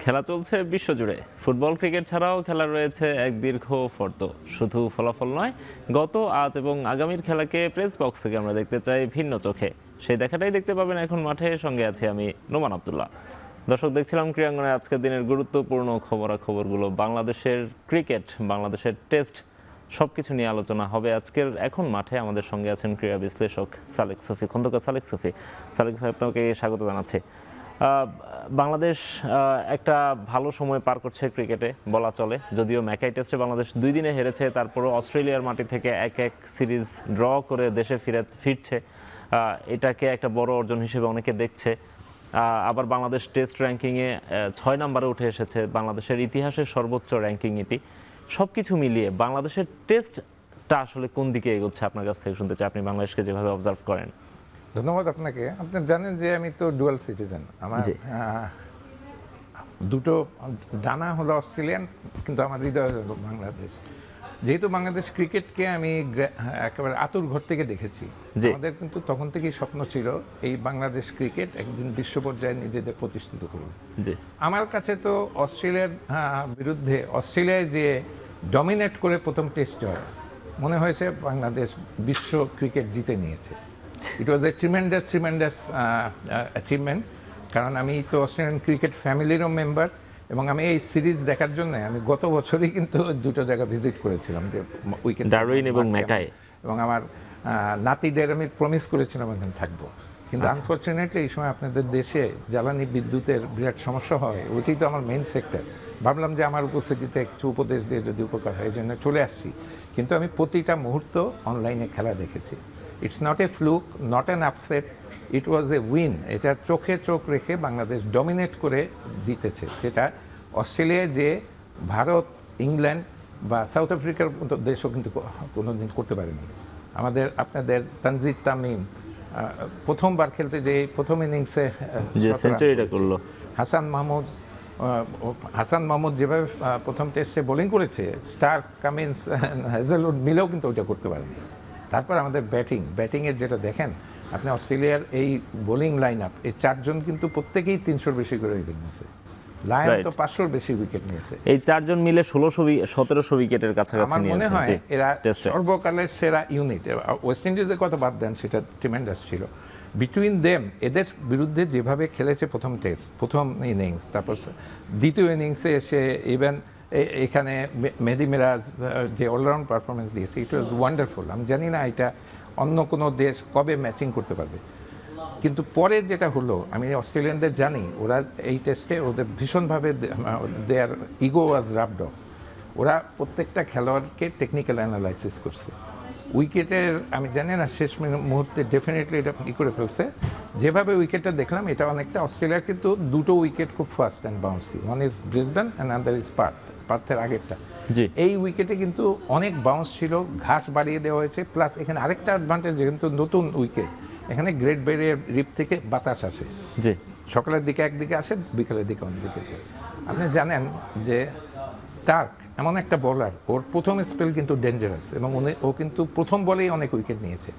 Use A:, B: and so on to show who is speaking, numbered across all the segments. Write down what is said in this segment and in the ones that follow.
A: খেলা চলছে বিশ্বজুড়ে। ফুটবল ক্রিকেট ছাড়াও খেলা রয়েছে এক দীর্ঘ ফর্দ। শুধু ফলাফল নয়, গত, আজ এবং আগামীর খেলাকে প্রেস বক্স থেকে আমরা দেখতে চাই ভিন্ন চোখে। সেই দেখাটাই দেখতে পাবেন এখন মাঠে। সঙ্গে আছি আমি নোমান আব্দুল্লাহ। দর্শক, দেখছিলাম ক্রীড়াঙ্গনে আজকের দিনের গুরুত্বপূর্ণ খবরাখবরগুলো। বাংলাদেশের ক্রিকেট, বাংলাদেশের টেস্ট, সবকিছু নিয়ে আলোচনা হবে আজকের এখন মাঠে। আমাদের সঙ্গে আছেন ক্রীড়া বিশ্লেষক সালেক সফি, খন্দকার সালেক সফি। সালেক ভাই, আপনাকে স্বাগত জানাচ্ছি। বাংলাদেশ একটা ভালো সময় পার করছে ক্রিকেটে বলা চলে। যদিও ম্যাকাই টেস্টে বাংলাদেশ 2 দিনে হেরেছে, তারপরও অস্ট্রেলিয়ার মাটি থেকে এক সিরিজ ড্র করে দেশে ফিরছে। এটাকে একটা বড় অর্জন হিসেবে অনেকে দেখছে। আবার বাংলাদেশ টেস্ট র্যাঙ্কিংয়ে 6 নম্বরে উঠে এসেছে, বাংলাদেশের ইতিহাসের সর্বোচ্চ র্যাঙ্কিং এটি। সব কিছু মিলিয়ে বাংলাদেশের টেস্টটা আসলে কোন দিকে এগোচ্ছে আপনার কাছ থেকে শুনতে চাই, আপনি বাংলাদেশকে যেভাবে অবজার্ভ করেন।
B: ধন্যবাদ আপনাকে। আপনি জানেন যে আমি তো ডুয়াল সিটিজেন। আমার দুটো ডানা হলো অস্ট্রেলিয়ান, কিন্তু আমার হৃদয় হলো বাংলাদেশ। যেহেতু বাংলাদেশ ক্রিকেটকে আমি একেবারে আতুর ঘর থেকে দেখেছি, আমাদের কিন্তু তখন থেকেই স্বপ্ন ছিল এই বাংলাদেশ ক্রিকেট একদিন বিশ্ব পর্যায়ে নিজেদের প্রতিষ্ঠিত করবে। আমার কাছে তো অস্ট্রেলিয়ার বিরুদ্ধে অস্ট্রেলিয়ায় যে ডমিনেট করে প্রথম টেস্ট জয়, মনে হয়েছে বাংলাদেশ বিশ্ব ক্রিকেট জিতে নিয়েছে। ইট ওয়াজ এ ট্রিমেন্ডাস অ্যাচিভমেন্ট। কারণ আমি তো অস্ট্রেলিয়ান ক্রিকেট ফ্যামিলিরও মেম্বার, এবং আমি এই সিরিজ দেখার জন্য আমি গত বছরই কিন্তু দুটো জায়গা ভিজিট করেছিলাম, যে উইকেট
A: ডারউইন এবং ম্যাকাই,
B: এবং আমার নাতিদের আমি প্রমিস করেছিলাম এখানে থাকবো। কিন্তু আনফর্চুনেটলি এই সময় আপনাদের দেশে জ্বালানি বিদ্যুতের বিরাট সমস্যা হয়, ওইটাই তো আমার মেইন সেক্টর। ভাবলাম যে আমার উপস্থিতিতে কিছু উপদেশ দিয়ে যদি উপকার হয়, এই জন্য চলে আসছি। কিন্তু আমি প্রতিটা মুহূর্ত অনলাইনে খেলা দেখেছি। It's not a fluke, not an upset, it was A win. এটা চোখে চোখ রেখে বাংলাদেশ ডমিনেট করে জিতেছে, যেটা অস্ট্রেলিয়ায় যে ভারত, ইংল্যান্ড বা সাউথ আফ্রিকার মতো দেশও কিন্তু কোনোদিন করতে পারেনি। আপনাদের তানজিদ তামিম প্রথমবার খেলতে যে প্রথম ইনিংসে
A: সেঞ্চুরিটা করলো,
B: হাসান মাহমুদ যেভাবে প্রথম টেস্টে বোলিং করেছে, স্টার্ক, কামিন্স, হ্যাজেলউড মিলেও কিন্তু ওইটা করতে পারেনি। তারপর আমাদের ব্যাটিংয়ের যেটা দেখেন আপনি, অস্ট্রেলিয়ার এই বোলিং লাইন আপ, এই 4 জন কিন্তু প্রত্যেকেই 300-র বেশি করে উইকেট নিয়েছে। লায়ন তো 500-র বেশি উইকেট নিয়েছে।
A: এই 4 জন মিলে 1600-1700 উইকেটের কাছাকাছি নিয়েছে।
B: আমার মনে হয় এরা সর্বকালের সেরা ইউনিট। ওয়েস্ট ইন্ডিজের কথা বাদ দেন, সেটা ট্রিমেন্ডাস ছিল। বিটুইন দেম এদের বিরুদ্ধে যেভাবে খেলেছে প্রথম ইনিংস, তারপর দ্বিতীয় ইনিংসে এসে ইভেন এখানে মেহেদী মিরাজ যে অলরাউন্ড পারফরমেন্স দিয়েছে, ইট ওয়াজ ওয়ান্ডারফুল। আমি জানি না এটা অন্য কোনো দেশ কবে ম্যাচিং করতে পারবে। কিন্তু পরে যেটা হলো, আমি অস্ট্রেলিয়ানদের জানি, ওরা এই টেস্টে ওদের ভীষণভাবে দেয়ার ইগো ওয়াজ রাবড অফ। ওরা প্রত্যেকটা খেলোয়াড়কে টেকনিক্যাল অ্যানালাইসিস করছে। উইকেটের আমি জানি না শেষ মুহূর্তে ডেফিনেটলি এটা করে ফেলছে। যেভাবে উইকেটটা দেখলাম, এটা অনেকটা অস্ট্রেলিয়ার কিন্তু দুটো উইকেট খুব fast and bouncy. One is Brisbane and other is পার্থের আগেরটা। এই উইকেটে কিন্তু অনেক বাউন্স ছিল, ঘাস বাড়িয়ে দেওয়া হয়েছে। প্লাস এখানে আরেকটা অ্যাডভান্টেজ, যেহেতু নতুন উইকেট, এখানে গ্রেট ব্যারিয়ার রিপ থেকে বাতাস আসে। সকালের দিকে একদিকে আসে, বিকালের দিকে অন্যদিকে যায়। আপনি জানেন যে স্টার্ক এমন একটা বোলার, ওর প্রথম স্পেল কিন্তু ডেঞ্জারাস, এবং ও কিন্তু প্রথম বলেই অনেক উইকেট নিয়েছে।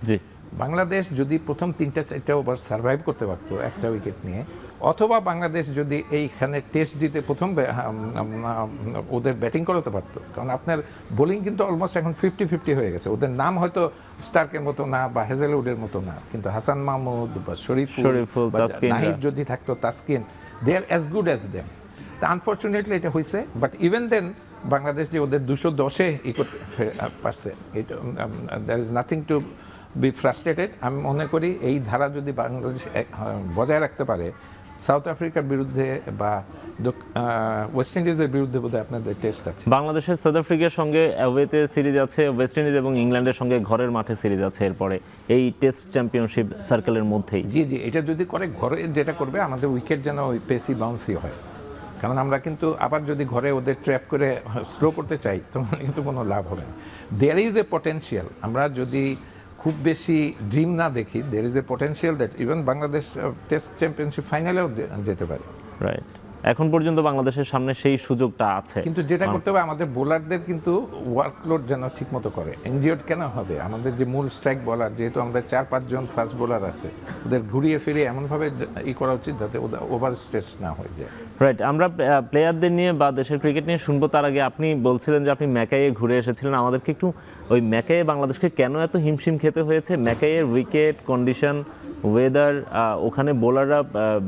B: বাংলাদেশ যদি প্রথম 3-4 ওভার সার্ভাইভ করতে পারতো একটা উইকেট নিয়ে, অথবা বাংলাদেশ যদি এইখানে টেস্ট জিতে প্রথম ওদের ব্যাটিং করাতে পারতো। কারণ আপনার বোলিং কিন্তু অলমোস্ট এখন 50-50 হয়ে গেছে। ওদের নাম হয়তো স্টার্কের মতো না বা হেজেলউডের মতো না, কিন্তু হাসান মাহমুদ বা শরীফুল, নাহিদ যদি থাকতো, তাসকিন, দে আর অ্যাজ গুড অ্যাজ দেম। তা আনফর্চুনেটলি এটা হয়েছে। বাট ইভেন দেন বাংলাদেশ যে ওদের 210-এ করতে পারছে, এটা there is nothing to be frustrated. আমি মনে করি এই ধারা যদি বাংলাদেশ বজায় রাখতে পারে, সাউথ আফ্রিকার বিরুদ্ধে বা ওয়েস্ট ইন্ডিজের বিরুদ্ধে বোধহয় আপনাদের টেস্ট আছে।
A: বাংলাদেশের সাউথ আফ্রিকার সঙ্গে অ্যাওয়েতে সিরিজ আছে, ওয়েস্ট ইন্ডিজ এবং ইংল্যান্ডের সঙ্গে ঘরের মাঠে সিরিজ আছে এরপরে, এই টেস্ট চ্যাম্পিয়নশিপ সার্কেলের মধ্যেই।
B: জি, এটা যদি করে, ঘরে যেটা করবে, আমাদের উইকেট যেন ওই পেসি বাউন্সি হয়। কারণ আমরা কিন্তু আবার যদি ঘরে ওদের ট্র্যাপ করে স্লো করতে চাই, তখন কিন্তু কোনো লাভ হবে না। There is a potential. আমরা যদি খুব বেশি ড্রিম না দেখি, there is a potential that even Bangladesh test championship ফাইনালেও যেতে পারে।
A: রাইট। এখন পর্যন্ত বাংলাদেশের সামনে সেই সুযোগটা আছে।
B: কিন্তু যেটা করতে হবে আমাদের বোলারদের কিন্তু ওয়ার্কলোড যেন ঠিকমতো করে। এনজিওড কেন হবে? আমাদের যে মূল স্ট্রাইক বোলার, যেহেতু আমাদের 4-5 জন ফাস্ট বোলার আছে, ওদের ঘুরিয়ে ফিরিয়ে এমনভাবে করা উচিত যাতে ওভার স্ট্রেস না হয়ে যায়।
A: রাইট, আমরা প্লেয়ারদের নিয়ে বা দেশের ক্রিকেট নিয়ে শুনবো, তার আগে আপনি বলছিলেন যে আপনি ম্যাকাইয়ে ঘুরে এসেছিলেন। আমাদেরকে একটু ওই ম্যাকাইয়ে বাংলাদেশকে কেন এত হিমশিম খেতে হয়েছে, ম্যাকাইয়ের উইকেট কন্ডিশন, ওয়েদার, ওখানে বোলাররা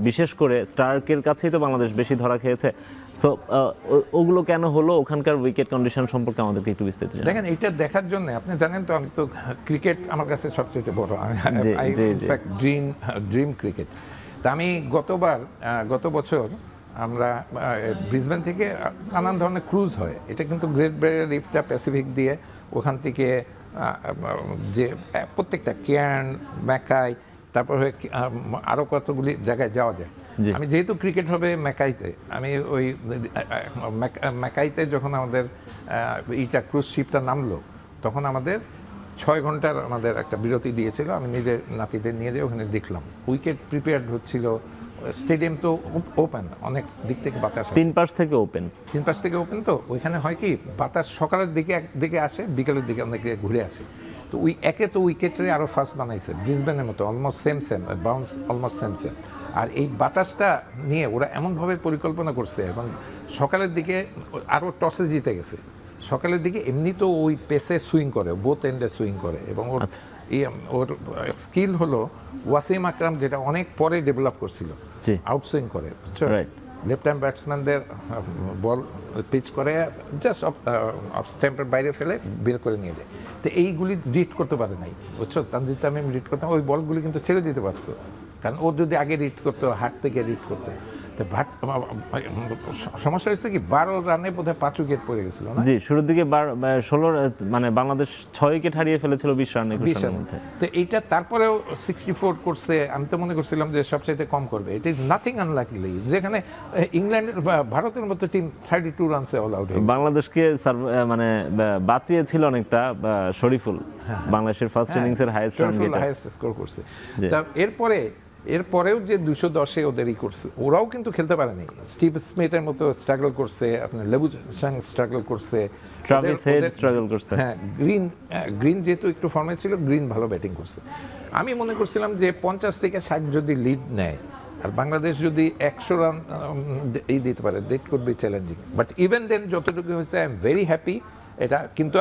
A: বিশেষ করে স্টার্কের কাছেই তো বাংলাদেশ বেশি ধরা খেয়েছে, সো ওগুলো কেন হলো, ওখানকার উইকেট কন্ডিশন সম্পর্কে আমাদেরকে একটু বিস্তারিত জানান।
B: দেখেন, এটা দেখার জন্য আপনি জানেন তো, আমি তো ক্রিকেট আমার কাছে সবচেয়ে বড়, ইনফ্যাক্ট ড্রিম ক্রিকেট। তা আমি গত বছর আমরা ব্রিসবেন থেকে নানান ধরনের ক্রুজ হয়, এটা কিন্তু গ্রেট ব্যারিয়ার রিফটা প্যাসিফিক দিয়ে, ওখান থেকে যে প্রত্যেকটা কেয়ার্ন, ম্যাকাই, তারপর আরও কতগুলি জায়গায় যাওয়া যায়। আমি যেহেতু ক্রিকেট হবে ম্যাকাইতে, আমি ওই ম্যাকাইতে যখন আমাদের ক্রুজ শিপটা নামলো, তখন আমাদের 6 ঘন্টার আমাদের একটা বিরতি দিয়েছিল। আমি নিজে নাতিদের নিয়ে যাই, ওখানে দেখলাম উইকেট প্রিপেয়ার্ড হচ্ছিল। স্টেডিয়াম তো ওপেন, অনেক দিক থেকে বাতাস,
A: 3 পাশ থেকে ওপেন,
B: তো ওইখানে হয় কি, বাতাস সকালের দিকে আসে, বিকেলের দিকে অনেক ঘুরে আসে। তো তো উইকেটে আরও ফাস্ট বানাইছে ব্রিসবেনের মতো, almost same bounce almost same. আর এই বাতাসটা নিয়ে ওরা এমনভাবে পরিকল্পনা করছে, এবং সকালের দিকে আরও টসে জিতে গেছে। সকালের দিকে এমনি তো ওই পেসে সুইং করে, বোথ এন্ডে সুইং করে, এবং ওর স্কিল হলো ওয়াসিম আকরাম, যেটা অনেক পরে ডেভেলপ করছিল, আউটসুইং করে, বুঝছো, লেফট হ্যান্ড ব্যাটসম্যানদের বল পিচ করে জাস্ট অফ স্ট্যাম্পের বাইরে ফেলে বের করে নিয়ে যায়। তো এইগুলি রিড করতে পারে নাই, বুঝছো। তানজিদ তামিম রিড করতাম, ওই বলগুলি কিন্তু ছেড়ে দিতে পারতো, কারণ ও যদি আগে রিড করতো, হাট থেকে রিড করতো। তো সমস্যা হচ্ছে কি, 12 রানে বোধহয় 5 উইকেট পড়ে গেছিল না?
A: জি, শুরুর দিকে 16, মানে বাংলাদেশ 6 উইকেট হারিয়ে ফেলেছিল 20 রানে।
B: তো এইটা তারপরেও 64 করছে। আমি তো মনে করছিলাম যে সবচাইতে কম করবে। ইট ইজ নাথিং আনলাকিলি, যেখানে ইংল্যান্ডের ভারতের মতো টিম 32 রানসে অল আউট।
A: বাংলাদেশকে মানে বাঁচিয়েছিল অনেকটা শরীফুল, বাংলাদেশের ফার্স্ট ইনিংসের হাইয়েস্ট
B: স্কোর করছে। এরপরেও যে 210-এ ওদেরই করছে, ওরাও কিন্তু খেলতে পারেনি। স্টিভ স্মিথের মতো স্ট্রাগল করছে, আপনার লেবু সাং স্ট্রাগল করছে,
A: ট্রাভিস হেড স্ট্রাগল করছে।
B: হ্যাঁ, গ্রিন যেহেতু একটু ফর্মে ছিল, গ্রিন ভালো ব্যাটিং করছে। আমি মনে করছিলাম যে 50 থেকে 60 যদি লিড নেয়, আর বাংলাদেশ যদি 100 রান দিতে পারে, that could be challenging. But even then যতটুকু হয়েছে, আই এম ভেরি হ্যাপি। এটা কিন্তু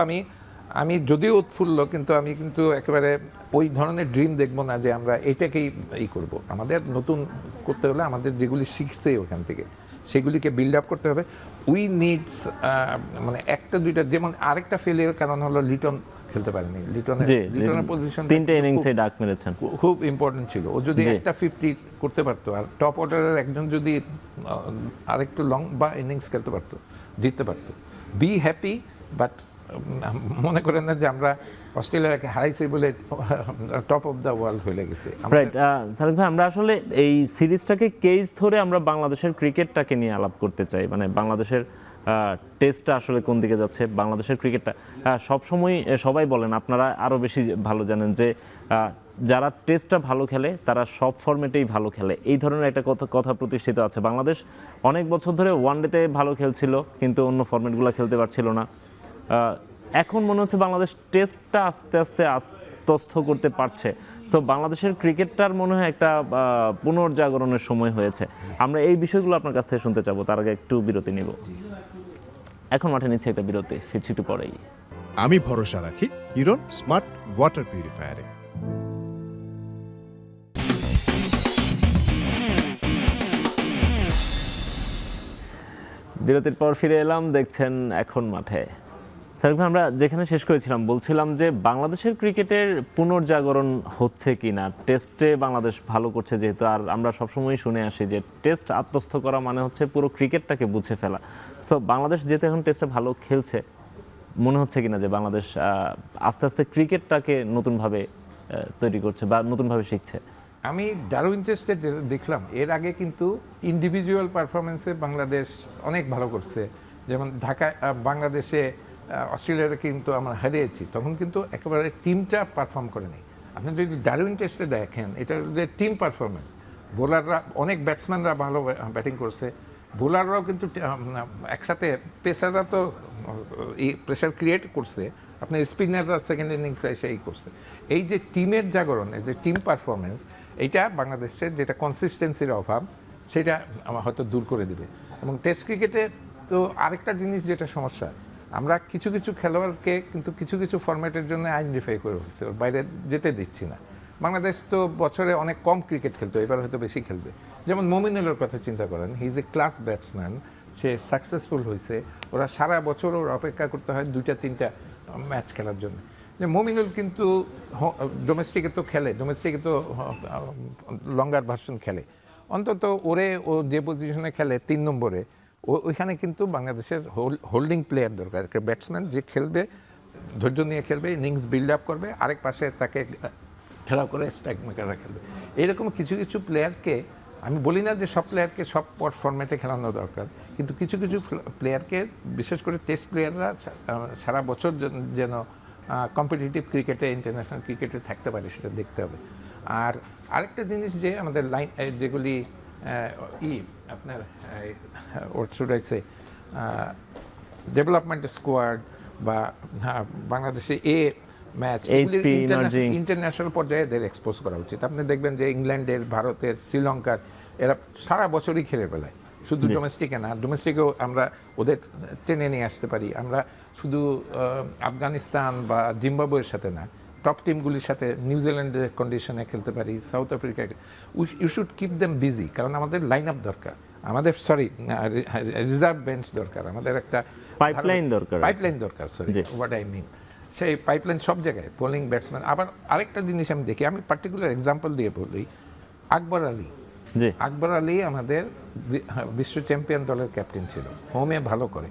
B: আমি যদিও উৎফুল্ল, কিন্তু আমি কিন্তু একেবারে ওই ধরনের ড্রিম দেখবো না যে আমরা এইটাকেই করব। আমাদের নতুন করতে হলে আমাদের যেগুলি শিখছে ওখান থেকে, সেগুলিকে বিল্ড আপ করতে হবে। উই নিডস মানে 1-2টা, যেমন আরেকটা ফেলিয়ার কারণ হলো লিটন খেলতে পারেনি। লিটনের পজিশন
A: 3টে ইনিংসে ডাক মেরেছেন,
B: খুব ইম্পর্টেন্ট ছিল। ও যদি একটা 50 করতে পারতো, আর টপ অর্ডারের একজন যদি আরেকটু লং বা ইনিংস খেলতে পারতো, জিততে পারতো। বি হ্যাপি, বাট মনে করেন না যে আমরা অস্ট্রেলিয়াকে হারাইছি বলে টপ অফ দ্য ওয়ার্ল্ড হয়ে গেছে।
A: রাইট, সাদিক ভাই, আমরা আসলে এই সিরিজটাকে কেস ধরে আমরা বাংলাদেশের ক্রিকেটটাকে নিয়ে আলাপ করতে চাই। মানে বাংলাদেশের টেস্টটা আসলে কোন দিকে যাচ্ছে, বাংলাদেশের ক্রিকেটটা সবসময় সবাই বলেন, আপনারা আরও বেশি ভালো জানেন, যে যারা টেস্টটা ভালো খেলে তারা সব ফরম্যাটেই ভালো খেলে, এই ধরনের একটা কথা প্রতিষ্ঠিত আছে। বাংলাদেশ অনেক বছর ধরে ওয়ানডেতে ভালো খেলছিল, কিন্তু অন্য ফরম্যাটগুলো খেলতে পারছিল না। এখন মনে হচ্ছে বাংলাদেশ টেস্টটা আস্তে আস্তে আত্মস্থ করতে পারছে। সো বাংলাদেশের ক্রিকেটটার মনে হয় একটা পুনর্জাগরণের সময় হয়েছে। আমরা এই বিষয়গুলো আপনার কাছ থেকে শুনতে চাবো, তার আগে একটু বিরতি নিব। এখন মাঠে নিচ্ছে একটা বিরতি, ফিরছি একটু পরেই।
C: আমি ভরসা রাখি হিরন স্মার্ট ওয়াটার পিউরিফায়ারে।
A: বিরতির পর ফিরে এলাম, দেখছেন এখন মাঠে। সাদিক ভাই, আমরা যেখানে শেষ করেছিলাম বলছিলাম যে বাংলাদেশের ক্রিকেটের পুনর্জাগরণ হচ্ছে কিনা। টেস্টে বাংলাদেশ ভালো করছে যেহেতু, আর আমরা সবসময় শুনে আসি যে টেস্ট আত্মস্থ করা মানে হচ্ছে পুরো ক্রিকেটটাকে বুঝে ফেলা। সো বাংলাদেশ যেহেতু এখন টেস্টে ভালো খেলছে, মনে হচ্ছে কিনা যে বাংলাদেশ আস্তে আস্তে ক্রিকেটটাকে নতুনভাবে তৈরি করছে বা নতুনভাবে শিখছে?
B: আমি ডারউইন টেস্টে দেখলাম, এর আগে কিন্তু ইন্ডিভিজুয়াল পারফরমেন্সে বাংলাদেশ অনেক ভালো করছে। যেমন ঢাকায় বাংলাদেশে অস্ট্রেলিয়াকে কিন্তু আমরা হারিয়েছি, তখন কিন্তু একেবারে টিমটা পারফর্ম করে নেই। আপনি যদি ডারউইন টেস্টে দেখেন, এটা যে টিম পারফরমেন্স, বোলাররা অনেক ব্যাটসম্যানরা ভালো ব্যাটিং করছে, বোলাররাও কিন্তু একসাথে পেসাররা তো এই প্রেশার ক্রিয়েট করছে, আপনার স্পিনাররা সেকেন্ড ইনিংসে এসে করছে। এই যে টিমের জাগরণ, এই যে টিম পারফরমেন্স, এইটা বাংলাদেশের যেটা কনসিস্টেন্সির অভাব সেটা আমার হয়তো দূর করে দিবে। এবং টেস্ট ক্রিকেটে তো আরেকটা জিনিস যেটা সমস্যা, আমরা কিছু কিছু খেলোয়াড়কে কিন্তু কিছু কিছু ফরম্যাটের জন্য আইডেন্টিফাই করে হচ্ছে, ওর বাইরে যেতে দিচ্ছি না। বাংলাদেশ তো বছরে অনেক কম ক্রিকেট খেলতো, এবার হয়তো বেশি খেলবে। যেমন মমিনুলের কথা চিন্তা করেন, হি is A class batsman, say successful হয়েছে, ওরা সারা বছর ওর অপেক্ষা করতে হয় 2-3টা ম্যাচ খেলার জন্য। যে মমিনুল কিন্তু ডোমেস্টিকে তো খেলে, ডোমেস্টিকে তো লঙ্গার ভার্সন খেলে, অন্তত ওরে ও যে পজিশনে খেলে 3 নম্বরে, ওইখানে কিন্তু বাংলাদেশের হোল্ডিং প্লেয়ার দরকার, একটা ব্যাটসম্যান যে খেলবে, ধৈর্য নিয়ে খেলবে, ইনিংস বিল্ড আপ করবে, আরেক পাশে তাকে খেলা করে স্ট্রাইক মেকাররা খেলবে। এইরকম কিছু কিছু প্লেয়ারকে, আমি বলি না যে সব প্লেয়ারকে সব ফরম্যাটে খেলানো দরকার, কিন্তু কিছু কিছু প্লেয়ারকে, বিশেষ করে টেস্ট প্লেয়াররা সারা বছর যেন কম্পিটিটিভ ক্রিকেটে, ইন্টারন্যাশনাল ক্রিকেটে থাকতে পারে, সেটা দেখতে হবে। আর আরেকটা জিনিস যে আমাদের লাইন যেগুলি আপনার ওর ছুটাইছে ডেভেলপমেন্ট স্কোয়াড বা বাংলাদেশে ম্যাচ ইন্টারন্যাশনাল পর্যায়ে এদের এক্সপোজ করা উচিত। আপনি দেখবেন যে ইংল্যান্ডের, ভারতের, শ্রীলঙ্কার এরা সারা বছরই খেলে বেলায়, শুধু ডোমেস্টিকে না, ডোমেস্টিকেও আমরা ওদের টেনে নিয়ে আসতে পারি। আমরা শুধু আফগানিস্তান বা জিম্বাবুয়ের সাথে না, টপ টিমগুলির সাথে নিউজিল্যান্ডের কন্ডিশনে খেলতে পারি, south Africa. You should keep them busy, কারণ আমাদের লাইন আপ দরকার, আমাদের রিজার্ভ বেঞ্চ দরকার, আমাদের একটা
A: পাইপলাইন
B: দরকার, হোয়াট আই মিন, সেই পাইপলাইন সব জায়গায়, বোলিং, ব্যাটসম্যান। আবার আরেকটা জিনিস আমি দেখি, আমি পার্টিকুলার এক্সাম্পল দিয়ে বলি, আকবর আলী আমাদের বিশ্ব চ্যাম্পিয়ন দলের ক্যাপ্টেন ছিল, হোমে ভালো করে।